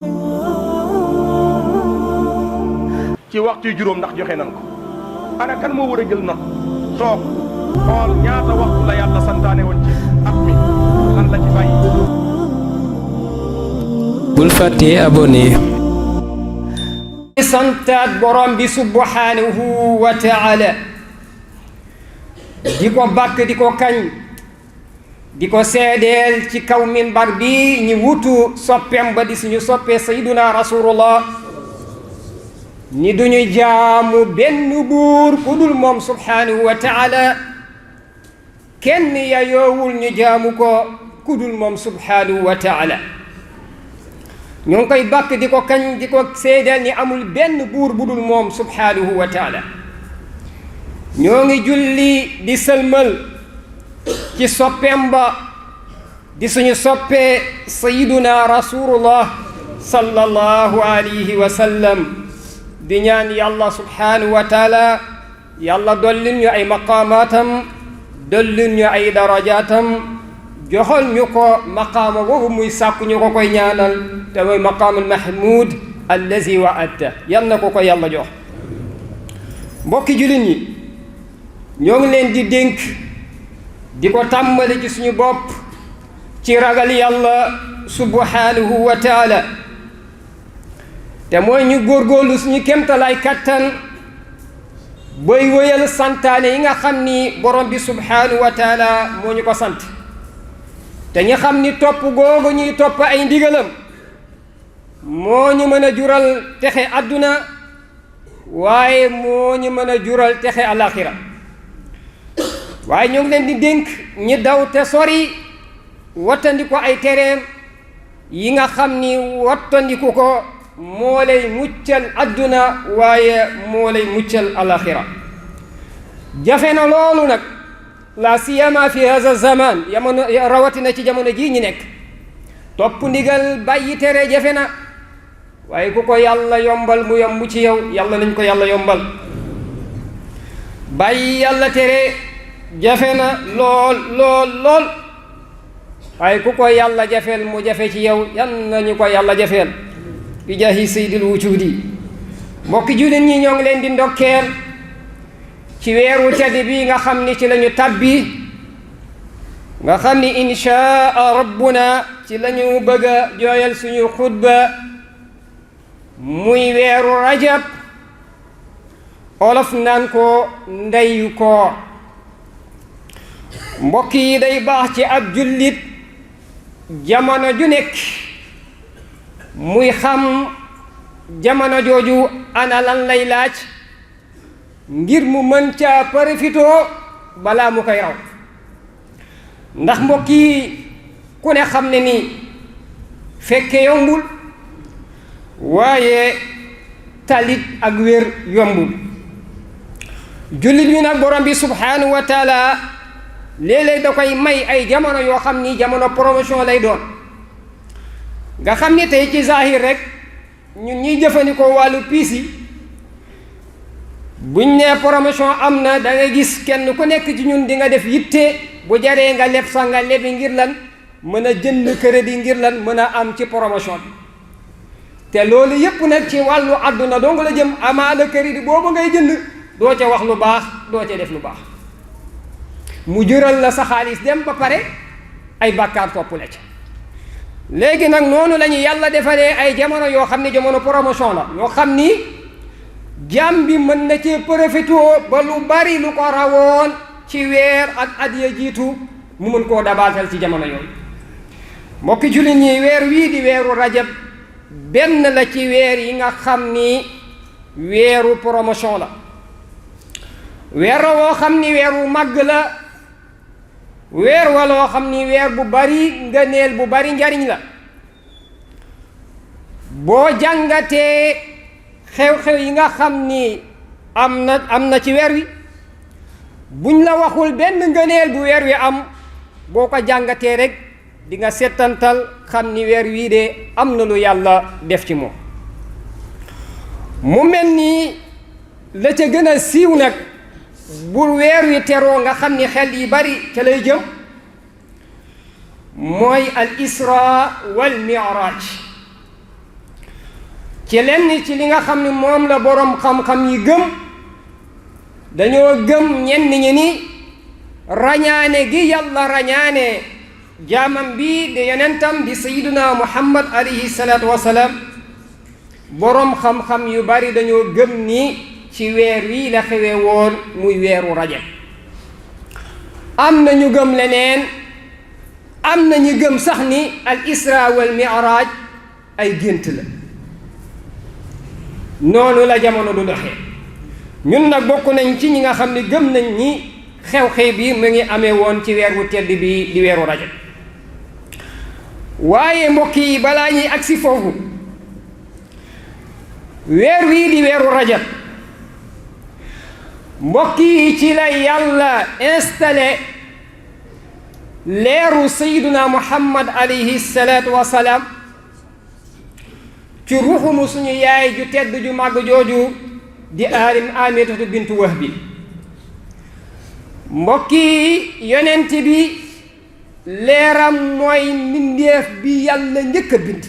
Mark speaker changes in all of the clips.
Speaker 1: ci waxtu juróom ndax joxe nan ko ana kan moo war a jël note toog xool ñaata waxtu la yàlla santaane woon ci at mi lan la ci bàyyi.
Speaker 2: bul fàttee abonné.
Speaker 3: santaat borom bi subhanahu wa taala di ko bàkk di ko kañ di ko seedeel ci kaw minbar bi ñi wutu soppeem ba di suñu soppee sayyiduna rasulullah ni duñu jaamu benn buur ku dul moom subhanahu wa taala kenn yayoowul ñu jaamu ko ku dul moom subhanahu wa taala ñoo ngi koy bàkk di ko kañ di ko seedeel ni amul benn buur bu dul moom subhanahu wa taala ñoo ngi julli di sëlmal ci soppeem ba di suñu soppee sayyiduna rasulullah sallallahu alayhi wa sallam di ñaan yàlla subhanahu wa taala yàlla dollin ñu ay maqaamaatam dollin ñu ay darajaatam joxol ñu ko maqaama boobu muy sàkku ñu ko koy ñaanal te mooy maqaamul mahmud allazi wa'adta yal na ko yàlla jox mbokki jullit ñi ñoo ngi leen di dénk di ko tàmbali ci suñu bopp ci ragal yàlla subhanahu wa taala te mooy ñu góorgóorlu suñu kémtalaay kattan booy wéyal santaane yi nga xam ni borom bi subhanahu wa taala moo ñu ko sant te ñu xam ni topp googu ñuy topp ay ndigalam moo ñu mën a jural texe àdduna waaye moo ñu mën a jural texe alaxira waaye ñoo ngi leen di dénk ñi daw te sori wattandiku ay tereem yi nga xam ni wattandiku ko moo lay muccal àdduna waaye moo lay muccal alaxira jafe na loolu nag la siyama fi hada zaman yamono rawatina ci jamono jii ñi nekk topp ndigal bàyyi tere jafe na waaye ku ko yàlla yombal mu yomb ci yow yàlla nañ ko yàlla yombal bàyyi yàlla tere jafe na lool waaye ku ko yàlla jafeel mu jafe ci yow yan nañu ko yàlla jafeel bi jaahi sayyidil wujudi mbokki jullit ñi ñoo ngi leen di ndokkeel ci weeru tedd bi nga xam ni ci lañu tabbi nga xam ni inshaa rabbuna ci lañu bëgg a jooyal suñu xutba muy weeru rajab olof naan ko ndeyu koor mbokk yi day baax ci ab jullit jamono ju nekk muy xam jamono jooju ana lan lay laaj ngir mu mën caa profitoo balaa mu koy raw ndax mbokk yi ku ne xam ne ni fekke yombul waaye talit ak wér yombul jullit bi nag borom bi subhanahu wa taala léeg-léeg da koy may ay jamono yoo xam ni jamono promotion lay doon nga xam ni tey ci zahir rek ñun ñuy jëfandikoo wàllu piis yi buñ nee promotion am na da nga gis kenn ku nekk ci ñun di nga def yitte bu jaree nga leb sax nga lebi ngir lan mën a jënd crédit ngir lan mën a am ci promotion bi te loolu yépp nag ci wàllu àdduna dong la jëm amaana crédit boobu ngay jënd doo ca wax lu baax doo ca def lu baax mu jural la sa xaalis dem ba pare ay bàkkaar topp la ca léegi nag noonu la ñu yàlla defalee ay jamono yoo xam ne jamono promotion la yoo xam ni jaam bi mën na cee profité ba lu bari lu ko rawoon ci weer ak at ya jiitu mu mën koo dabaatal ci jamono yooyu mbokki jullit ñi weer wii di weeru rajab benn la ci weer yi nga xam ni weeru promotion la weer la woo xam ni weer wu màgg la weer waloo xam ni weer bu bari ngëneel bu bari njariñ la boo jàngatee xew-xew yi nga xam ni am na ci weer wi buñ la waxul benn ngëneel bu weer wi am boo ko jàngatee rek di nga settantal xam ni weer wii de am na lu yàlla def ci moom mu mel ni la ca gën a siiw nag bu weer wi teroo nga xam ni xel yi bari ca lay jëm mooy al isra wal mi'raj ci lenn ci li nga xam ne moom la boroom xam-xam yi gëm dañoo gëm ñenn ñi ni rañaane gi yàlla rañaane jaamam bi di yonentam di sayyiduna muhammad alayhi salaatu wasalaam boroom xam-xam yu bari dañoo gëm ni ci weer wi la xewe woon muy weeru rajab am na ñu gëm leneen am na ñu gëm sax ni al isra wal mi'raj ay gént la noonu la jamono du doxee ñun nag bokk nañ ci ñi nga xam ne gëm nañ ni xew-xew bi mu ngi amee woon ci weer wu tedd bi di weeru rajab waaye mbokk yi balaa ñuy agsi foofu weer wii di weeru rajab mbokk yi ci la yàlla installé leeru sayyiduna muhammad alayhi salaatu wasalaam ci ruxumu suñu yaay ju tedd ju màgg jooju di Aminatu bintu Wahbi mbokk yi yonent bi leeram mooy mbindeef bi yàlla njëkk a bind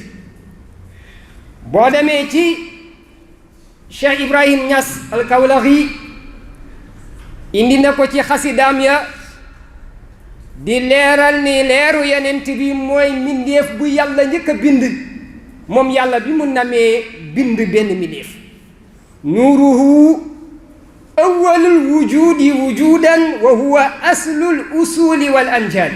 Speaker 3: boo demee ci Cheikh Ibrahim Niass al-Kawlaxi indi na ko ci xasidaam ya di leeral ni leeru yonent bi mooy mbindeef bu yàlla njëkk a bind moom yàlla bi mu namee bind benn mbindeef nuuruhu awwalul wujudi wujudan wa huwa aslul usuli wal anjaad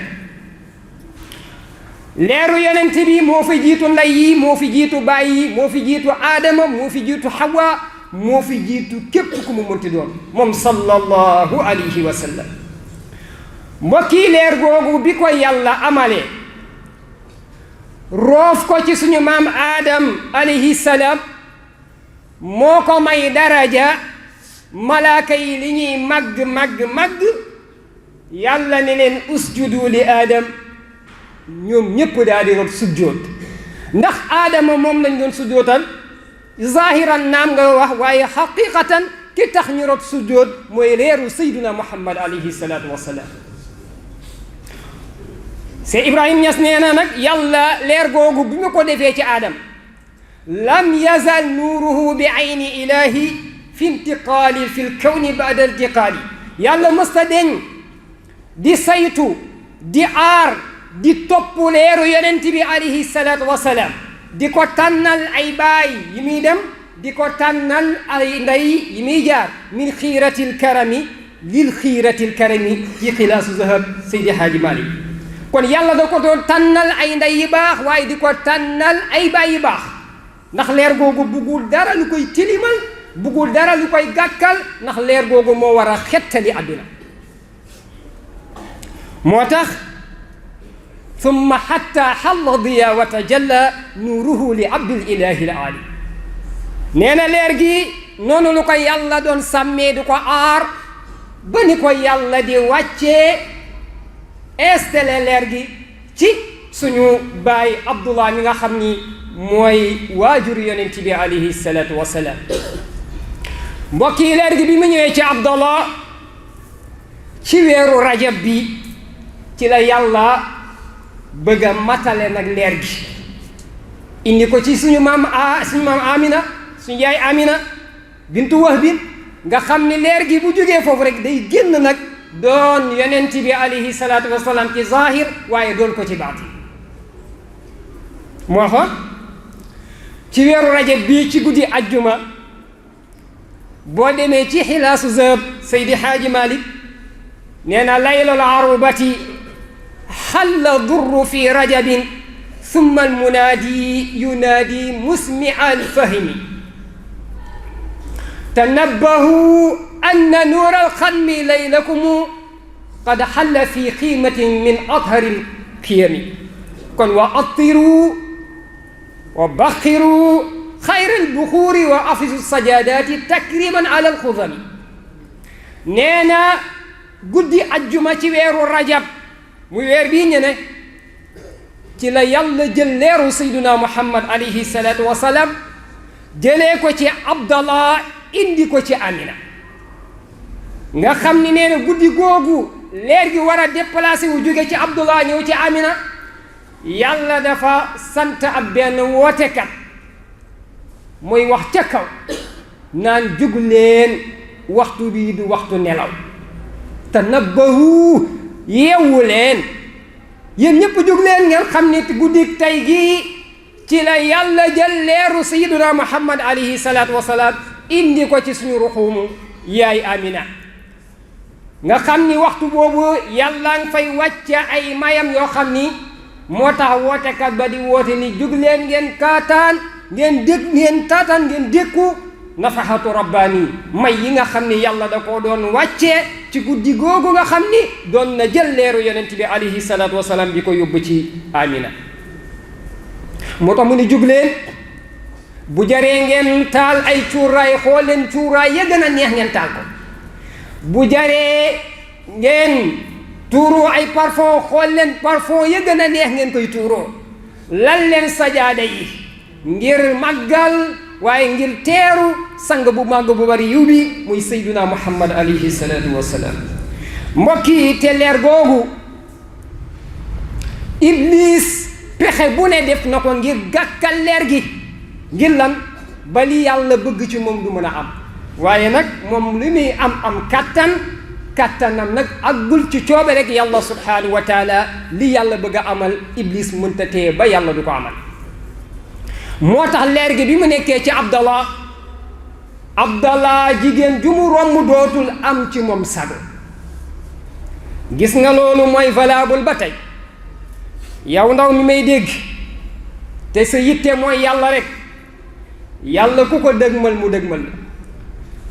Speaker 3: leeru yonent bi moo fi jiitu ndey yi moo fi jiitu baay yi moo fi jiitu aadama moo fi jiitu hawa moo fi jiitu képp ku mu mënti doon moom sallallahu alayhi wa sallam mbokki leer googu bi ko yàlla amalee roof ko ci suñu maam aadam alayhi salaam moo ko may daraja malaaka yi li ñuy màgg yàlla ne leen usjudu li aadam ñoom ñépp daal di rot sujjóot ndax aadama moom lañ doon sujjóotal zahiran naam nga wax waaye xaqiqatan ki tax ñu rot sujjóot mooy leeru sayyiduna muhammad alayhi salaatu wassalaam Seex Ibrahim Ñas nee na nag yàlla leer googu bi mu ko defee ci aadam lam yazal nuuruhu bi ayni ilahi fi intiqaali fi lkawni ba'da intiqaali yàlla mësta deñ di saytu di aar di topp leeru yonent bi alayhi salaatu wasalaam di ko tànnal ay baay yi muy dem di ko tànnal ay ndey yi muy jaar min xiiratil karami lil xiiratil karami ci xilaasu zahab Seydi Haaji Malik kon yàlla da ko doon tànnal ay ndey yi baax waaye di ko tànnal ay baay yi baax ndax leer googu buggul dara lu koy tilimal buggul dara lu koy gàkkal ndax leer googu moo war a xettali àdduna moo tax summa xatta xalla diya wa tajalla nuuruhu li abdil ilahi l aali nee na leer gi noonu lu ko yàlla doon sàmmee di ko aar ba ni ko yàlla di wàccee installé leer gi ci suñu baay Abdullah mi nga xam ni mooy waajur yonent bi alayhi salaatu wasalaam mbokk yi leer gi bi mu ñëwee ci Abdallah ci weeru rajab bi ci la yàlla bëgg a matale nag leer gi indi ko ci suñu maam Amina suñu yaay Amina bintu Wahbin nga xam ni leer gi bu jógee foofu rek day génn nag doon yonent bi alayhi salaatu wasalaam ci zahir waaye doon ko ci baatin moo xoon ci weeru rajab bii ci guddi ajjuma boo demee ci xilaasu zahab Seydi Haaji Malik nee na laylul arubati xalla durru fi rajabin summa almunaadi yunaadi musmia alfahimi tanabbahu anna nuura alxadmi laylakumu qad xalla fi qiimatin min athari alqiyami kon wa attiru wa baxiru xayra albuxuuri wa afisu sajaadaati takriman ala alxudami nee na guddi ajjuma ci weeru rajab muy weer bii ñu ne ci la yàlla jël leeru sayduna muhammad alayhi salaatu wasalaam jëlee ko ci Abdallah indi ko ci Amina nga xam ni nee na guddi googu leer gi war a déplacé wu jóge ci Abdallah ñëw ci Amina yàlla dafa sant ab benn wootekat mooy wax ca kaw naan jug leen waxtu bii du waxtu nelaw tanabbahu yeewu leen yéen ñëpp jug leen ngeen xam ni guddik tey gii ci la yàlla jël leeru sayyiduna muhammad alayhi salaatu wasalaam indi ko ci suñu ruxumu yaay Amina nga xam ni waxtu boobu yàlla nga fay wàcce ay mayam yoo xam ni moo tax wootekat ba di woote ni jug leen ngeen kaataan ngeen dékku nafaxatu rabbaani may yi nga xam ni yàlla da koo doon wàccee ci guddi googu nga xam ni doon na jël leeru yonent bi alayhi salaatu wasalaam di ko yóbbu ci Amina moo tax mu ni jug leen bu jaree ngeen taal ay cuuraay xool leen cuuraay ya gën a neex ngeen taal ko bu jaree ngeen tuuroo ay parfum xool leen parfum ya gën a neex ngeen koy tuuroo lal leen sajaada yi ngir màggal waaye ngir teeru sang bu màgg bu bari yiw bi muy sayduna muhammad alayhi salaatu wassalaam mbokk yi te leer googu iblis pexe bu ne def na ko ngir gàkkal leer gi ngir lan ba li yàlla bëgg ci moom du mën a am waaye nag moom li muy am kattanam nag aggul ci coobe rek yàlla subhanahu wa taala li yàlla bëgg a amal iblis mënta tee ba yàlla du ko amal moo tax leer gi bi mu nekkee ci abdallah jigéen ju mu romb dootul am ci moom sago gis nga loolu mooy valable ba tey yow ndaw mi may dégg te sa yitte mooy yàlla rek yàlla ku ko dëgmal mu dëgmal la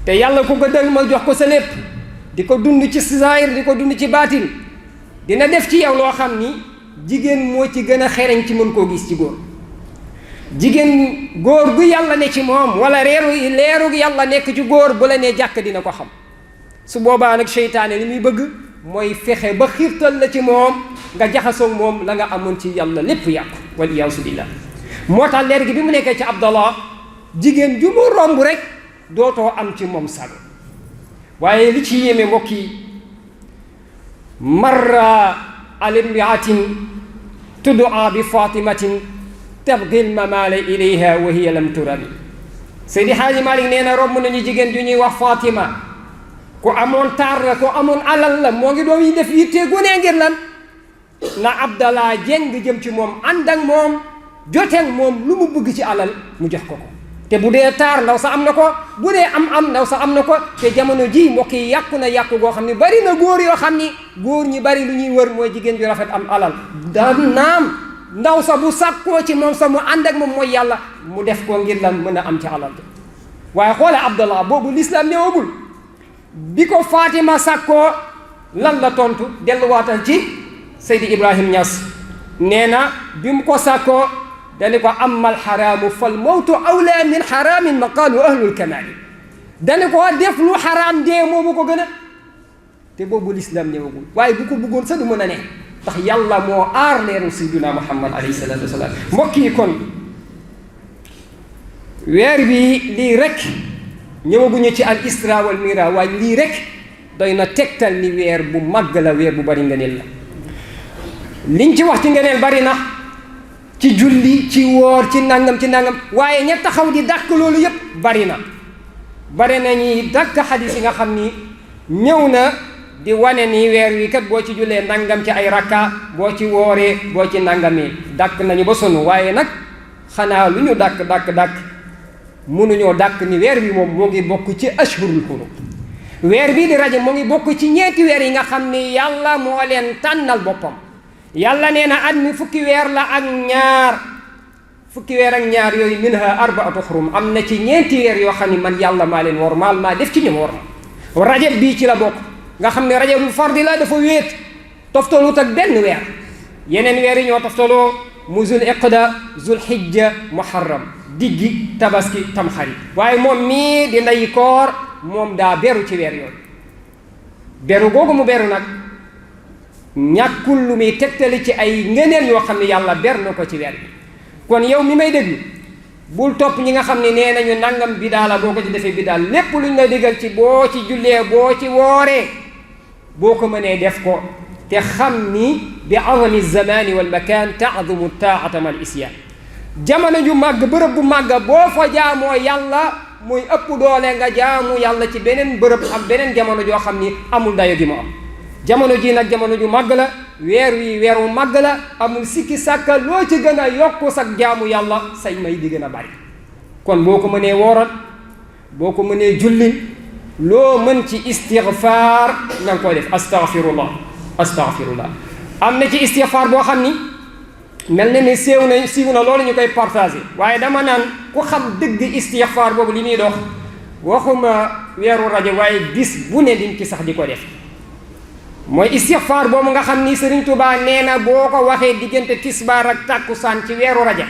Speaker 3: te yàlla ku ko dëgmal jox ko sa lépp di ko dund ci zaahir di ko dund ci baatin dina def ci yow loo xam ni jigéen moo ci gën a xereñ ci mën koo gis ci góor jigéen góor gu yàlla ne ci moom wala leeru yàlla nekk ci góor bu la nee jàkk dina ko xam su boobaa nag seytaane li muy bëgg mooy fexe ba xiirtal la ci moom nga jaxasoog moom la nga amoon ci yàlla lépp yàqu wal iyaasu billah moo tax leer gi bi mu nekkee ci abdallah jigéen ju mu romb rek dootoo am ci moom sago waaye li ci yéeme mbokk yi marra alimraatin tud'a bi fatimatin tabghi lmamaala ilayha wa hiya lam turabi Seydi Haaji Malik nee na romb nañu jigéen ju ñuy wax Fatima ku amoon taar la ku amoon alal la moo ngi doon yi def yitte gune ngir lan na abdallah jeng jëm ci moom ànd ak moom joteeg moom lu mu bëgg ci alal mu jox ko ko te bu dee taar ndaw sa am na ko bu dee am ndaw sa am na ko te jamono ji mbokk yi yàqu na yàqu goo xam ne bari na góor yoo xam ni góor ñi bari lu ñuy wër mooy jigéen ju rafet am alal daan naam ndaw sa bu sàkkoo ci moom sa mu ànd ak moom mooy yàlla mu def ko ngir lan mën a am ci alal waaye xoole abdallah boobu l'islam ñëwagul bi ko Fatima sàkkoo lan la tontu delluwaatal ci Seydi Ibrahim Niass nee na bi mu ko sàkkoo dani ko amal xaraamu fal mawtu awla min xaraamin maqaalu ahlul kamaali dani ko def lu xaraam dee moomu ko gën a te boobu l'islam ñëwagul waaye bu ko bëggoon sa du mën a ne ndax yàlla moo aar leeru sayyidina muhammad alayhi salaatu wasalaam mbokk yi kon weer bi lii rek ñëwaguñu ci al isra wal mira waaye lii rek doy na tegtal ni weer bu màgg la weer bu bari ngëneel la liñ ci wax ci ngëneel bari na ci julli ci woor ci nangam waaye ña taxaw di dàkk loolu yépp bari na ñuy dàkk xadis yi nga xam ni ñëw na di wane ni weer wi kat boo ci jullee nangam ci ay rakka boo ci wooree boo ci nangamee dàkk nañu ba sonu waaye nag xanaa lu ñu dàkk mënuñoo dàkk ni weer bi moom moo ngi bokk ci ashhurul hurum weer bii di Rajab moo ngi bokk ci ñeenti weer yi nga xam ni yàlla moo leen tànnal boppam yàlla nee na at mi fukki weer ak ñaar yooyu minha arbaatu xurum am na ci ñeenti weer yoo xam ni man yàlla maa leen wormaal maa def ci ñoom worma Rajab bii ci la bokk nga xam ne rajabul fardi la dafa wéet toftalut ak benn weer yeneen weer yi ñoo toftaloo mu zul iqda zul hijja muharram diggi tabaski tamxarit waaye moom mii di ndeyi koor moom daa beru ci weer yooyu beru googu mu beru nag ñàkkul lu muy tegtali ci ay ngëneel yoo xam ne yàlla ber na ko ci weer bi kon yow mi may déglu bul topp ñi nga xam ne nee nañu nangam bidaa la boo ko ci defee bidaa lépp luñ la digal ci boo ci jullee boo ci wooree boo ko mënee def ko te xam ni bi azami zamani wal makan taadumu taata mal isyan jamono ju màgg bërëb bu màgg boo fa jaamoo yàlla muy ëpp doole nga jaamu yàlla ci beneen bërëb ak beneen jamono joo xam ni amul dayo gi mu am jamono ji nag jamono ju màgg la weer wi weeru màgg la amul sikki sàkka loo ci gën a yokku sag jaamu yàlla say may di gën a bari kon boo ko mënee wooral boo ko mënee julli loo mën ci istighfar na nga koy def astaghfirullah astaghfirullah am na ci istighfar boo xam ni mel na ne siiw na loolu ñu koy partagé waaye dama naan ku xam dëgg istighfar boobu li muy dox waxuma weeru rajo waaye bis bu ne diñ ci sax di ko def mooy istighfar boobu nga xam ni Sëriñ Tuubaa nee na boo ko waxee diggante tisbaar ak tàkkusaan ci weeru rajo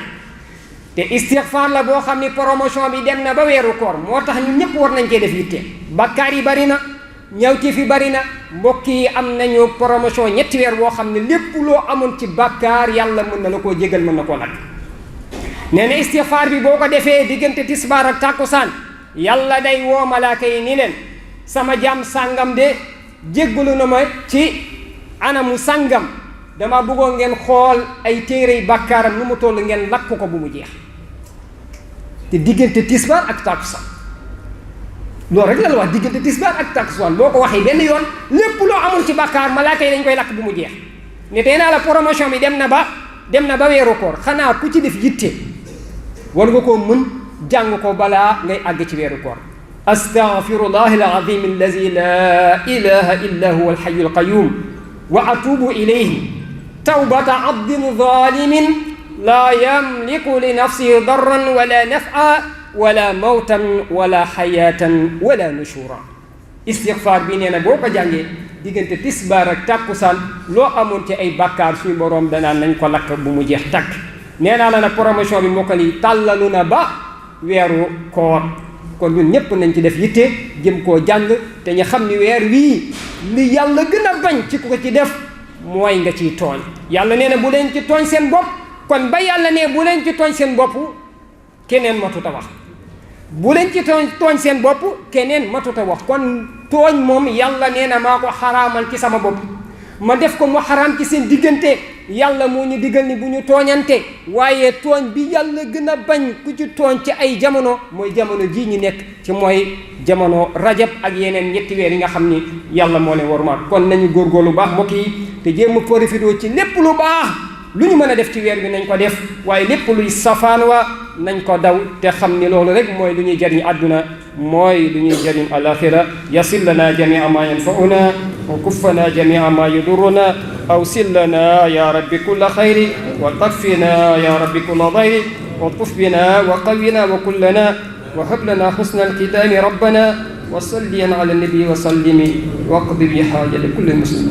Speaker 3: te istighfar la boo xam ni promotion bi dem na ba weeru koor moo tax ñun ñëpp war nañ cee def yitte bakkaar yi bari na ñawteef yi bari na mbokk yi am nañu promotion ñetti weer boo xam ne lépp loo amoon ci bakkaar yàlla mën na la koo jégal mën na koo nag nee na istighfar bi boo ko defee diggante tisbaar ak tàkkusaan yàlla day woo malaaka yi ni leen sama jaam sàngam de jéggalu na ma ci anamu sàngam dama bëggoon ngeen xool ay téere yi bakkaaram nu mu toll ngeen lakk ko bu mu jeex te diggante tisbaar ak tàkkusaan loolu rek la la wax diggante tisbaar ak tàkkusaan boo ko waxee benn yoon lépp loo amul ci bakkaar malaaka yi dañ koy lakk bu mu jeex ne tey naa la promotion bi dem na ba weeru koor xanaa ku ci def yitte war nga koo mën jàng ko balaa ngay àgg ci weeru koor astaghfirullahi alazim allazi la ilaha illa huwa alhayyul qayyum wa atubu ilayhi tawbata abdin zalimin la yamliku li nafsihi darran wala naf'a wala mawtan wala xayaatan wala nushura istighfar bi nee na boo ko jàngee diggante tisbaar ak tàkkusaan loo amoon ci ay bàkkaar suñu boroom danaan nañ ko lakk bu mu jeex takk nee naa la nag promotion bi moo ko ni tàllalu na ba weeru koor kon ñun ñépp nañ ci def yitte jëm koo jàng te ñu xam ni weer wii li yàlla gën a bañ ci ku ko ci def mooy nga ciy tooñ yàlla nee na bu leen ci tooñ seen bopp kon ba yàlla ne bu leen ci tooñ seen bopp keneen matuta wax bu leen ci tooñ seen bopp keneen matuta wax kon tooñ moom yàlla nee na maa ko xaraamal ci sama bopp ma def ko mu xaraam ci seen diggante yàlla moo ñu digal ni bu ñu tooñante waaye tooñ bi yàlla gën a bañ ku ci tooñ ci ay jamono mooy jamono jii ñu nekk ci mooy jamono rajab ak yeneen ñetti weer yi nga xam ni yàlla moo leen warmaal kon nañu góorgóorlu baax mbokk yi te jéem a profité ci lépp lu baax lu ñu mën a def ci weer bi nañ ko def waaye lépp luy safaan wa nañ ko daw te xam ni loolu rek mooy lu ñuy jëriñ àdduna mooy lu ñuy jëriñ alaxira yasil lana jamia ma yanfauna wa kuffana jamia ma yuduruna awsil lana ya rabbi kulla xayri wa takfina ya rabbi kulla dayri wa tuf bina wa qawina wa kullana wa hab lana xusna alkitami rabbana wa salliyan ala nabi wa sallimi waqdi bi xaajati kulli muslim